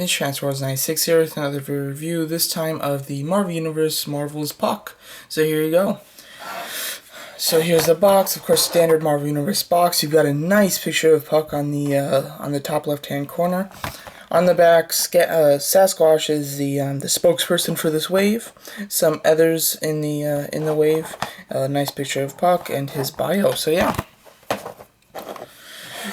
MissTransWars96 here with another review, this time of the Marvel Universe Marvel's Puck. So here you go. So here's the box, of course, standard Marvel Universe box. You've got a nice picture of Puck on the top left-hand corner. On the back, Sasquatch is the spokesperson for this wave. Some others in the wave. A nice picture of Puck and his bio. So yeah.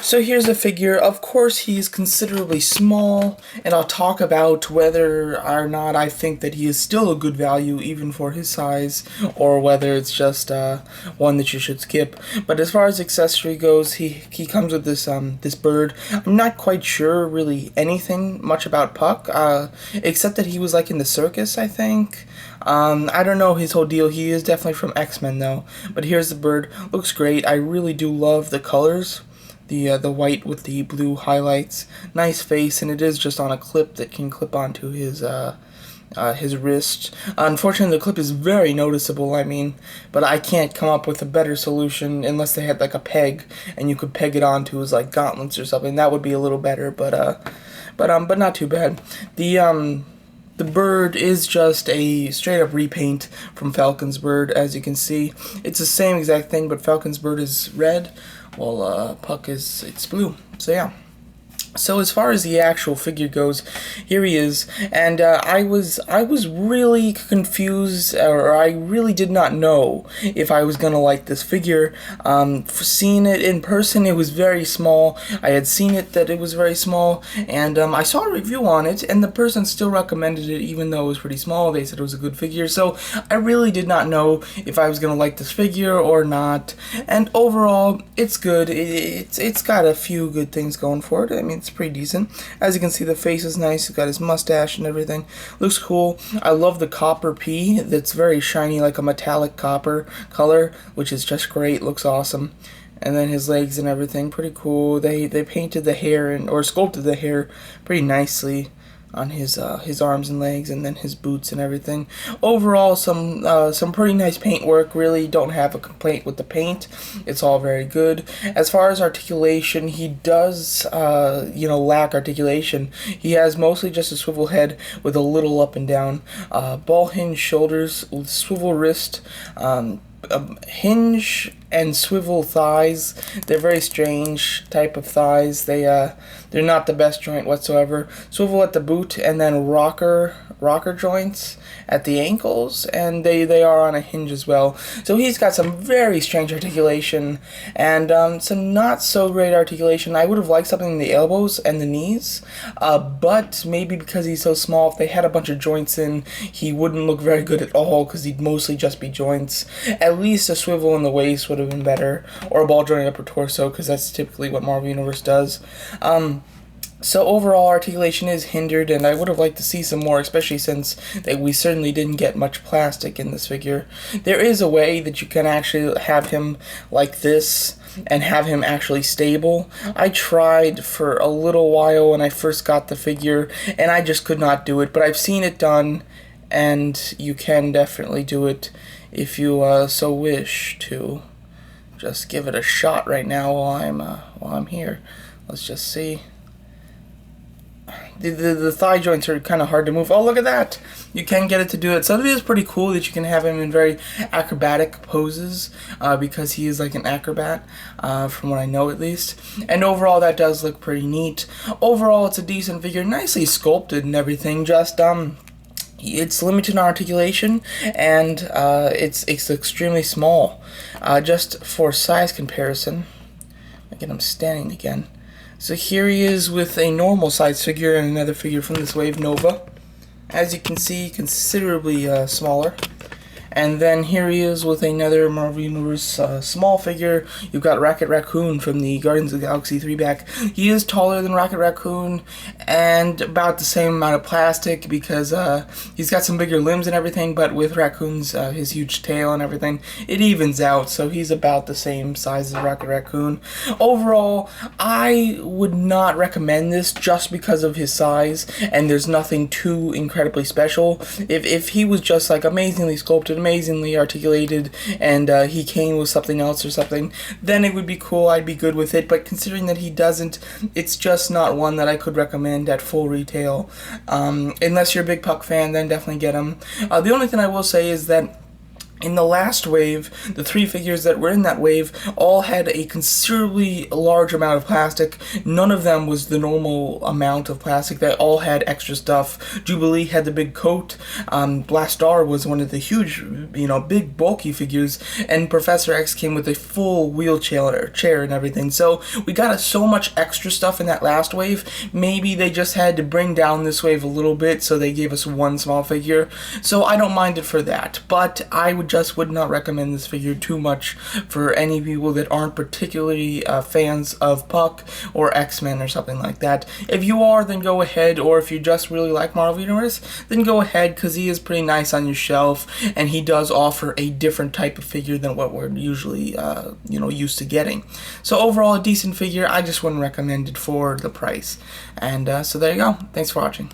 So here's a figure. Of course, he's considerably small, and I'll talk about whether or not I think that he is still a good value even for his size, or whether it's just one that you should skip. But as far as accessory goes, he comes with this bird. I'm not quite sure really anything much about Puck, except that he was like in the circus, I think. I don't know his whole deal. He is definitely from X-Men though. But here's the bird. Looks great. I really do love the colors. The white with the blue highlights. Nice face, and it is just on a clip that can clip onto his wrist. Unfortunately, the clip is very noticeable, but I can't come up with a better solution unless they had like a peg and you could peg it onto his like gauntlets or something. That would be a little better, but not too bad. The bird is just a straight-up repaint from Falcon's bird, as you can see. It's the same exact thing, but Falcon's bird is red, while Puck it's blue. So yeah. So as far as the actual figure goes, here he is, and I was really confused, or I really did not know if I was gonna like this figure. Seeing it in person, it was very small. I had seen it that it was very small, and I saw a review on it, and the person still recommended it even though it was pretty small. They said it was a good figure, so I really did not know if I was gonna like this figure or not. And overall, it's good. It's got a few good things going for it. It's pretty decent. As you can see, the face is nice. He's got his mustache and everything. Looks cool. I love the copper P. That's very shiny, like a metallic copper color, which is just great. Looks awesome. And then his legs and everything, pretty cool. They painted the hair or sculpted the hair pretty nicely on his arms and legs, and then his boots and everything. Overall, some pretty nice paint work. Really don't have a complaint with the paint. It's all very good. As far as articulation, he does lack articulation. He has mostly just a swivel head with a little up and down, ball hinge shoulders, swivel wrist, hinge and swivel thighs. They're very strange type of thighs. They're not the best joint whatsoever. Swivel at the boot, and then rocker joints at the ankles, and they are on a hinge as well. So he's got some very strange articulation, and some not so great articulation. I would have liked something in the elbows and the knees, but maybe because he's so small, if they had a bunch of joints in, he wouldn't look very good at all, because he'd mostly just be joints. At least a swivel in the waist would have been better, or a ball joint upper torso, because that's typically what Marvel Universe does. So overall, articulation is hindered, and I would have liked to see some more, especially since we certainly didn't get much plastic in this figure. There is a way that you can actually have him like this and have him actually stable. I tried for a little while when I first got the figure, and I just could not do it, but I've seen it done, and you can definitely do it if you so wish to. Just give it a shot right now while I'm here. Let's just see. The thigh joints are kind of hard to move. Oh, look at that! You can get it to do it. So it is pretty cool that you can have him in very acrobatic poses, because he is like an acrobat, from what I know at least. And overall, that does look pretty neat. Overall, it's a decent figure, nicely sculpted and everything. Just it's limited in articulation, and it's extremely small. Just for size comparison, again, I'm standing again. So here he is with a normal size figure and another figure from this wave, Nova. As you can see, considerably smaller. And then here he is with another Marvel Universe small figure. You've got Rocket Raccoon from the Guardians of the Galaxy 3 back. He is taller than Rocket Raccoon and about the same amount of plastic, because he's got some bigger limbs and everything, but with Raccoon's his huge tail and everything, it evens out, so he's about the same size as Rocket Raccoon. Overall, I would not recommend this just because of his size, and there's nothing too incredibly special. If he was just like amazingly sculpted, amazingly articulated and he came with something else or something, then it would be cool. I'd be good with it. But considering that he doesn't, it's just not one that I could recommend at full retail. Unless you're a big Puck fan, then definitely get him. The only thing I will say is that in the last wave, the 3 figures that were in that wave all had a considerably large amount of plastic. None of them was the normal amount of plastic. They all had extra stuff. Jubilee had the big coat. Blastar was one of the huge, big bulky figures. And Professor X came with a full wheelchair and everything. So we got so much extra stuff in that last wave. Maybe they just had to bring down this wave a little bit, so they gave us one small figure. So I don't mind it for that. But I would not recommend this figure too much for any people that aren't particularly fans of Puck or X-Men or something like that. If you are, then go ahead, or if you just really like Marvel Universe, then go ahead, because he is pretty nice on your shelf, and he does offer a different type of figure than what we're usually used to getting. So overall, a decent figure. I just wouldn't recommend it for the price. And so there you go. Thanks for watching.